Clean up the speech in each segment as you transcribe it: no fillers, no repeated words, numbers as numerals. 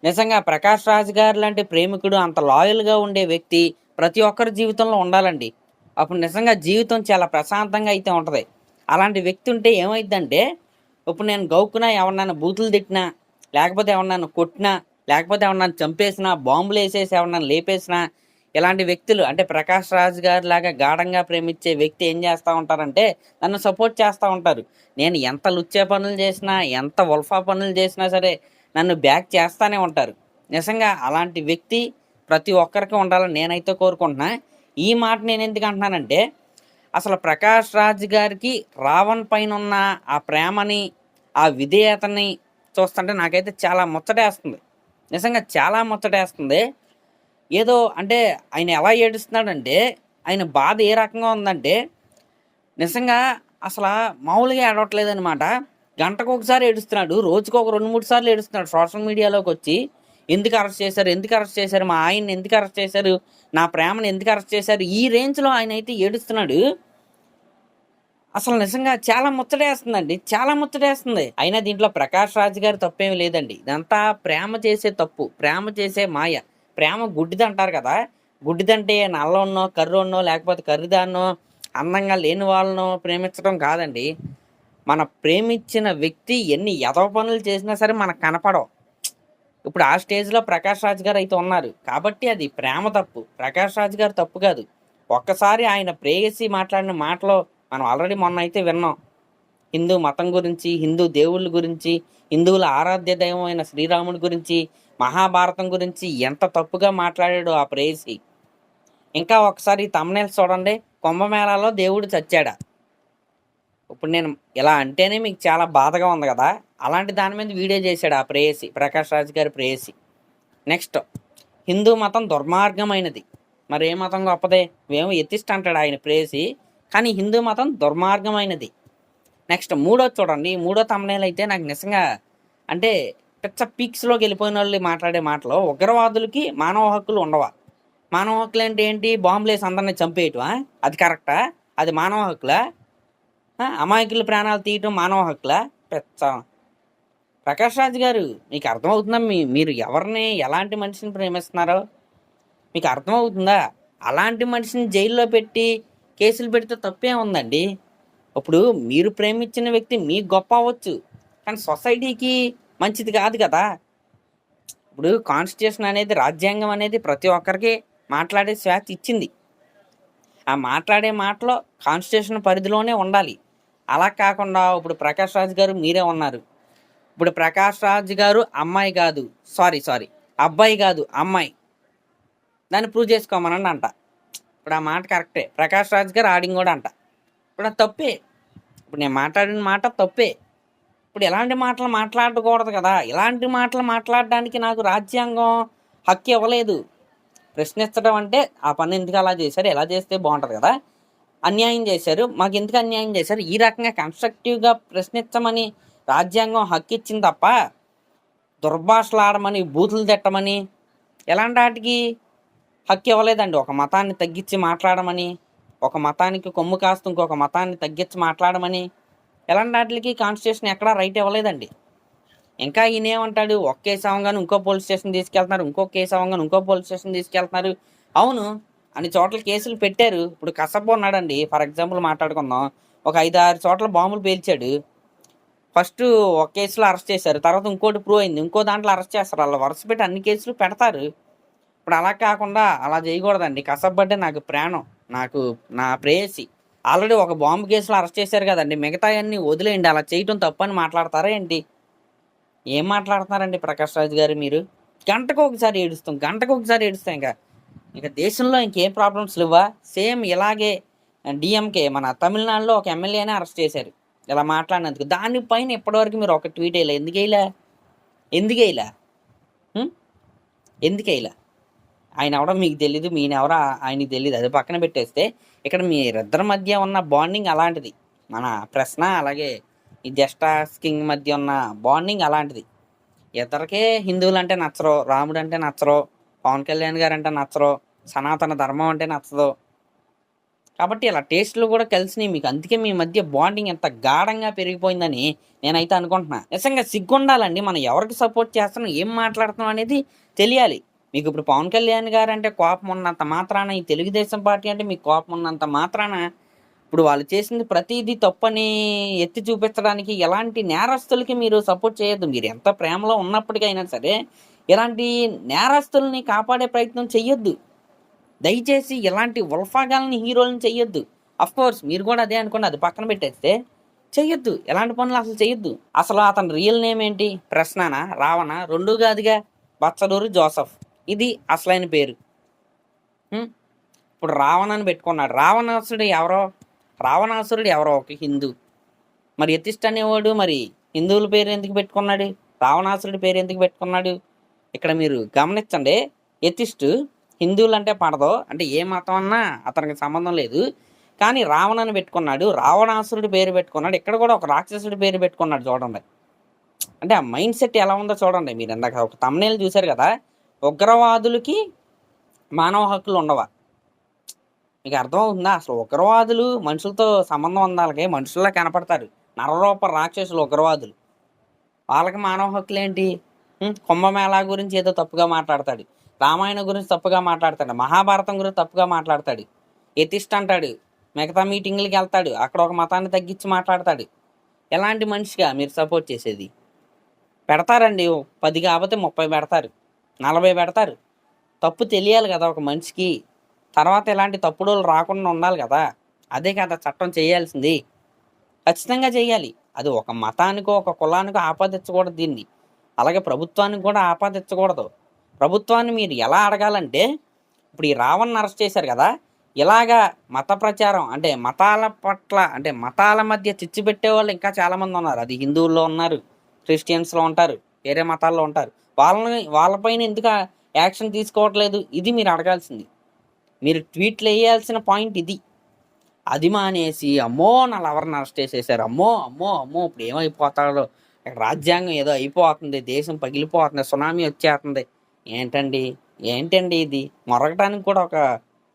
నిజంగా 'ప్రకాష్ రాజ్' గారు లాంటి ప్రేమికుడు, అంత లాయల్‌గా ఉండే వ్యక్తి ప్రతి ఒక్కరి జీవితంలో ఉండాలండి. అప్పుడు నిజంగా జీవితం చాలా ప్రశాంతంగా అయితే ఉంటది. అలాంటి వ్యక్తి ఉంటే ఏమైద్దంటే, ఇప్పుడు నేను గౌక్కున ఎవరినైనా బూతులు తిట్టినా, లేకపోతే ఎవరినైనా కొట్టినా, లేకపోతే ఎవరినైనా చంపేసినా, బాంబులేసేసి ఎవరినైనా లేపేసినా, ఇలాంటి వ్యక్తులు అంటే 'ప్రకాష్ రాజ్' గారిలాగా గాఢంగా ప్రేమించే వ్యక్తి ఏం చేస్తా ఉంటారంటే, నన్ను సపోర్ట్ చేస్తా ఉంటారు. నేను ఎంత లుచ్చే పనులు చేసినా, ఎంత ఉల్ఫా పనులు చేసినా సరే నన్ను బ్యాక్ చేస్తానే ఉంటారు. నిజంగా అలాంటి వ్యక్తి ప్రతి ఒక్కరికి ఉండాలని నేనైతే కోరుకుంటున్నా. ఈ మాట నేనెందుకు అంటున్నానంటే, అసలు 'ప్రకాష్ రాజ్' గారికి 'రావణ్' పైనున్న ఆ ప్రేమని, ఆ విధేయతని చూస్తుంటే నాకైతే చాలా ముచ్చటేస్తుంది. నిజంగా చాలా ముచ్చటేస్తుంది. ఏదో అంటే ఆయన ఎలా ఏడుస్తున్నాడంటే, ఆయన బాధ ఏ రకంగా ఉందంటే, నిజంగా అసలా మామూలుగా ఏడవట్లేదనమాట. గంటకొకసారి ఏడుస్తున్నాడు. రోజుకొక 2, 3 సార్లు ఏడుస్తున్నాడు సోషల్ మీడియాలోకొచ్చి. ఎందుకు అరెస్ట్ చేశారు? ఎందుకు అరెస్ట్ చేశారు? మా ఆయన్ని ఎందుకు అరెస్ట్ చేశారు? నా ప్రేమను ఎందుకు అరెస్ట్ చేశారు? ఈ రేంజ్‌లో ఆయనైతే ఏడుస్తున్నాడు. అసలు నిజంగా చాలా ముచ్చటేస్తుందండి. చాలా ముచ్చటేస్తుంది. అయినా దీంట్లో 'ప్రకాష్ రాజ్' గారి తప్పేమి లేదండి. ఇదంతా ప్రేమ చేసే తప్పు. ప్రేమ చేసే మాయ. ప్రేమ గుడ్డిదంటారు కదా! గుడ్డిదంటే నల్లోన్నో, కర్రోన్నో, లేకపోతే కర్రిదాన్నో, అందంగా లేని వాళ్ళనో ప్రేమించడం కాదండి. మన ప్రేమించిన వ్యక్తి ఎన్ని ఎదవ పనులు చేసినా సరే మనకు కనపడవు. ఇప్పుడు ఆ స్టేజ్‌లో 'ప్రకాష్ రాజ్' గారైతే ఉన్నారు. కాబట్టి అది ప్రేమ తప్పు. 'ప్రకాష్ రాజ్' గారి తప్పు కాదు. ఒక్కసారి ఆయన ప్రేయసి మాట్లాడిన మాటలు మనం ఆల్రెడీ మొన్నైతే విన్నాం. హిందూ మతం గురించి, హిందూ దేవుళ్ళ గురించి, హిందువుల ఆరాధ్య దైవమైన శ్రీరాముడి గురించి, మహాభారతం గురించి ఎంత తప్పుగా మాట్లాడాడో ఆ ప్రేయసి. ఇంకా ఒకసారి థంబ్‌నెయిల్స్ చూడండి. కుంభమేళాలో దేవుడు చచ్చాడా? ఇప్పుడు నేను ఇలా అంటేనే మీకు చాలా బాధగా ఉంది గదా! అలాంటి దాని మీద వీడియో చేశాడు ఆ ప్రేయసి. 'ప్రకాష్ రాజ్' గారి ప్రేయసి. నెక్స్ట్ హిందూ మతం దుర్మార్గమైనది. మరి ఏ మతం గొప్పది? ఏమో ఎథిస్ట్ అంటాడు ఆయన ప్రేయసి. కానీ హిందూ మతం దుర్మార్గమైనది. నెక్స్ట్ మూడోది చూడండి. ఈ మూడో థంబ్‌నెయిల్ అయితే నాకు నిజంగా అంటే పిచ్చ పీక్స్‌లోకి వెళ్ళిపోయినోళ్ళు మాట్లాడే మాటలు. ఉగ్రవాదులకి మానవ హక్కులు ఉండవా? మానవ హక్కులంటే ఏంటి? బాంబులేసి అందరిని చంపేయటమా? అది కరెక్టా? అది మానవ హక్కులా? అమాయకుల ప్రాణాలు తీయటం మానవ హక్కులా? పిచ్చ 'ప్రకాష్ రాజ్' గారు మీకు అర్థమవుతుందా? మీరు ఎవరిని, ఎలాంటి మనిషిని ప్రేమిస్తున్నారో మీకు అర్థమవుతుందా? అలాంటి మనిషిని జైల్లో పెట్టి కేసులు పెడితే తప్పేముందండి? ఇప్పుడు మీరు ప్రేమించిన వ్యక్తి మీకు గొప్ప అవ్వచ్చు. కానీ సొసైటీకి మంచిది కాదు కదా! ఇప్పుడు కాన్స్టిట్యూషన్ అనేది, రాజ్యాంగం అనేది ప్రతి ఒక్కరికి మాట్లాడే స్వేచ్ఛ ఇచ్చింది. ఆ మాట్లాడే మాటలు కాన్స్టిట్యూషన్ పరిధిలోనే ఉండాలి. అలా కాకుండా ఇప్పుడు 'ప్రకాష్ రాజ్' గారు మీరే ఉన్నారు. ఇప్పుడు 'ప్రకాష్ రాజ్' గారు అమ్మాయి కాదు. సారీ. అబ్బాయి కాదు అమ్మాయి. దాన్ని ప్రూవ్ చేసుకోమనండి అంట. ఇప్పుడు ఆ మాట కరెక్టే. 'ప్రకాష్ రాజ్' గారు ఆడింగోడు అంట. ఇప్పుడు అది తప్పే. ఇప్పుడు నేను మాట్లాడిన మాట తప్పే. ఇప్పుడు ఇలాంటి మాటలు మాట్లాడకూడదు కదా! ఇలాంటి మాటలు మాట్లాడడానికి నాకు రాజ్యాంగం హక్కు ఇవ్వలేదు. ప్రశ్నించడం అంటే ఆ పని ఎందుకు అలా చేశారు? ఎలా చేస్తే బావుంటది కదా! అన్యాయం చేశారు. మాకెందుకు అన్యాయం చేశారు? ఈ రకంగా కన్‌స్ట్రక్టివ్‌గా ప్రశ్నించమని రాజ్యాంగం హక్కిచ్చింది తప్ప, దుర్భాషలాడమని, బూతులు తిట్టమని ఎలాంటి ఆటికి హక్కు ఇవ్వలేదండి. ఒక మతాన్ని తగ్గించి మాట్లాడమని, ఒక మతానికి కొమ్ము కాస్తూ ఇంకొక మతాన్ని తగ్గించి మాట్లాడమని, ఎలాంటి ఆటిలకి కాన్స్టిట్యూషన్ ఎక్కడా రైట్ ఇవ్వలేదండి. ఇంకా ఈయనేమంటాడు, ఒక కేసు అవంగానే ఇంకో పోలీస్ స్టేషన్ తీసుకెళ్తున్నారు. ఇంకో కేసు అవంగానే ఇంకో పోలీస్ స్టేషన్ తీసుకెళ్తున్నారు. అవును. అన్ని చోట్ల కేసులు పెట్టారు. ఇప్పుడు కసబ్బ ఉన్నాడండి. ఫర్ ఎగ్జాంపుల్ మాట్లాడుకుందాం. ఒక 5, 6 చోట్ల బాంబులు పేల్చాడు. ఫస్టు ఒక కేసులో అరెస్ట్ చేశారు. తర్వాత ఇంకోటి ప్రూవ్ అయింది. ఇంకో దాంట్లో అరెస్ట్ చేస్తారు. అలా వరుస పెట్టి అన్ని కేసులు పెడతారు. ఇప్పుడు అలా కాకుండా అలా చేయకూడదండి. కసబ్బ అంటే నాకు ప్రాణం. నాకు నా ప్రేయసి. ఆల్రెడీ ఒక బాంబు కేసులో అరెస్ట్ చేశారు కదండీ! మిగతాయన్నీ వదిలేయండి. అలా చేయటం తప్పని మాట్లాడతారా ఏంటి? ఏం మాట్లాడుతున్నారండి 'ప్రకాష్ రాజ్' గారు మీరు? గంటకొకసారి ఏడుస్తాం ఇంక దేశంలో ఇంకేం ప్రాబ్లమ్స్ లెవ్వా? సేమ్ ఇలాగే డీఎంకే మన తమిళనాడులో ఒక ఎమ్మెల్యేనే అరెస్ట్ చేశారు. ఇలా మాట్లాడినందుకు. దాని పైన ఇప్పటివరకు మీరు ఒక ట్వీట్ ఎయలే. ఎందుకెయలా? ఎందుకెయలా? హ్మ్. ఎందుకెయలా? ఆయనెవడో మీకు తెలీదు. మీరెవరో ఆయనకి తెలీదు. అది పక్కన పెట్టేస్తే, ఇక్కడ మీరిద్దరి మధ్య ఉన్న బాండింగ్ అలాంటిది. మన ప్రశ్న అలాగే ఈ జస్ట్ ఆస్కింగ్ మధ్య ఉన్న బాండింగ్ అలాంటిది. ఇద్దరికీ హిందువులంటే నచ్చరు. రాముడంటే నచ్చరు. పవన్ కళ్యాణ్ గారంటే నచ్చరు. సనాతన ధర్మం అంటే నచ్చదు. కాబట్టి ఇలా టేస్ట్లు కూడా కలిసినాయి మీకు. అందుకే మీ మధ్య బాండింగ్ ఎంత గాఢంగా పెరిగిపోయిందని నేనైతే అనుకుంటున్నా. నిజంగా సిగ్గుండాలండి. మనం ఎవరికి సపోర్ట్ చేస్తున్నాం, ఏం మాట్లాడుతున్నాం అనేది తెలియాలి. మీకు ఇప్పుడు పవన్ కళ్యాణ్ గారు అంటే కోపం ఉన్నంత మాత్రాన, ఈ తెలుగుదేశం పార్టీ అంటే మీకు కోపం ఉన్నంత మాత్రాన ఇప్పుడు వాళ్ళు చేసింది ప్రతిదీ తప్పని ఎత్తి చూపించడానికి ఎలాంటి నేరస్తులకి మీరు సపోర్ట్ చేయొద్దు. మీరు ఎంత ప్రేమలో ఉన్నప్పటికైనా సరే ఇలాంటి నేరస్తుల్ని కాపాడే ప్రయత్నం చెయ్యొద్దు. దయచేసి ఇలాంటి ఉల్ఫాగాలని హీరోలను చెయ్యొద్దు. కోర్స్ మీరు కూడా అదే అనుకోండి, అది పక్కన పెట్టేస్తే చెయ్యొద్దు. ఎలాంటి పనులు అసలు చెయ్యొద్దు. అసలు అతని రియల్ నేమ్ ఏంటి? ప్రశ్ననా, రావణ? రెండు కాదుగా, బచ్చలూరు జోసఫ్. ఇది అసలైన పేరు. ఇప్పుడు రావణ అని పెట్టుకున్నాడు. రావణాసురుడు ఎవరో ఒక హిందూ. మరి యతిష్ఠ అనేవాడు మరి హిందువుల పేరు ఎందుకు పెట్టుకున్నాడు? రావణాసురుడి పేరు ఎందుకు పెట్టుకున్నాడు? ఇక్కడ మీరు గమనించండి. యతిష్ఠు హిందువులు అంటే పడదు, అంటే ఏ మతం అన్నా అతనికి సంబంధం లేదు. కానీ రావణని పెట్టుకున్నాడు, రావణాసురుడి పేరు పెట్టుకున్నాడు. ఇక్కడ కూడా ఒక రాక్షసుడి పేరు పెట్టుకున్నాడు. చూడండి, అంటే ఆ మైండ్ సెట్ ఎలా ఉందో చూడండి. మీరు ఇందాక ఒక తమ్నేల్ చూశారు కదా, ఉగ్రవాదులకి మానవ హక్కులు ఉండవా? మీకు అర్థమవుతుందా? అసలు ఉగ్రవాదులు మనుషులతో సంబంధం ఉండాలి, మనుషుల్లా కనపడతారు. నరరూప రాక్షసులు ఉగ్రవాదులు. వాళ్ళకి మానవ హక్కులు ఏంటి? కుంభమేళా గురించి ఏదో తప్పుగా మాట్లాడతాడు, రామాయణం గురించి తప్పుగా మాట్లాడతాడు, మహాభారతం గురించి తప్పుగా మాట్లాడతాడు, ఎతిష్ట అంటాడు, మిగతా మీటింగ్లకి వెళ్తాడు, అక్కడ ఒక మతాన్ని తగ్గించి మాట్లాడతాడు. ఎలాంటి మనిషిగా మీరు సపోర్ట్ చేసేది? పెడతారండి, 10 కాకపోతే 30 పెడతారు, 40 పెడతారు. తప్పు తెలియాలి కదా ఒక మనిషికి. తర్వాత ఇలాంటి తప్పుడోళ్ళు రాకుండా ఉండాలి కదా. అదే కదా చట్టం చేయాల్సింది. ఖచ్చితంగా చేయాలి. అది ఒక మతానికో ఒక కులానికో ఆపాదించకూడదు దీన్ని. అలాగే ప్రభుత్వానికి కూడా ఆపాదించకూడదు. ప్రభుత్వాన్ని మీరు ఎలా అడగాలంటే, ఇప్పుడు ఈ రావణ్ని అరెస్ట్ చేశారు కదా, ఇలాగా మత ప్రచారం అంటే మతాల పట్ల అంటే మతాల మధ్య చిచ్చు పెట్టే వాళ్ళు ఇంకా చాలామంది ఉన్నారు. అది హిందువుల్లో ఉన్నారు, క్రిస్టియన్స్లో ఉంటారు, వేరే మతాల్లో ఉంటారు. వాళ్ళపైన ఎందుకు యాక్షన్ తీసుకోవట్లేదు? ఇది మీరు అడగాల్సింది. మీరు ట్వీట్లు వేయాల్సిన పాయింట్ ఇది. అది మానేసి అమ్మో నా లవర్ని అరెస్ట్ చేసేసారు, అమ్మో అమ్మో అమ్మో ఇప్పుడు ఏమైపోతాడో, రాజ్యాంగం ఏదో అయిపోతుంది, దేశం పగిలిపోతుంది, సునామీ వచ్చేస్తుంది. ఏంటండి ఇది? మొరగటానికి కూడా ఒక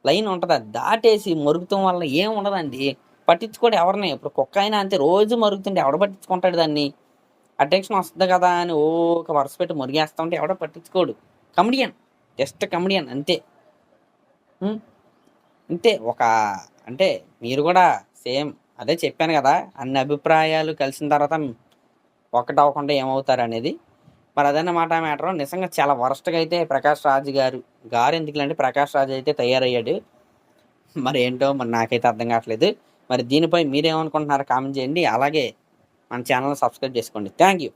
లైన్ ఉంటుంది, అది దాటేసి మొరుగుతాం వల్ల ఏం ఉండదండి. పట్టించుకోడు ఎవరిని. ఇప్పుడు కుక్క అయినా అంతే, రోజు మరుగుతుంటే ఎవడ పట్టించుకుంటాడు దాన్ని? అటెన్షన్ వస్తుంది కదా అని ఒక వరుస పెట్టి మురిగేస్తా ఉంటే ఎవడో పట్టించుకోడు. కమెడియన్, జస్ట్ కమెడియన్ అంతే. అంతే. అంటే మీరు కూడా సేమ్ అదే చెప్పాను కదా, అన్ని అభిప్రాయాలు కలిసిన తర్వాత ఒకటవకుండా ఏమవుతారు అనేది. మరి అదన్నమాట మ్యాటర్. నిజంగా చాలా వరస్ట్గా అయితే ప్రకాష్ రాజ్ గారు ఎందుకులంటే ప్రకాష్ రాజ్ అయితే తయారయ్యాడు. మరి ఏంటో మరి నాకైతే అర్థం కావట్లేదు. మరి దీనిపై మీరేమనుకుంటున్నారో కామెంట్ చేయండి. అలాగే మన ఛానల్ సబ్స్క్రైబ్ చేసుకోండి. Thank you.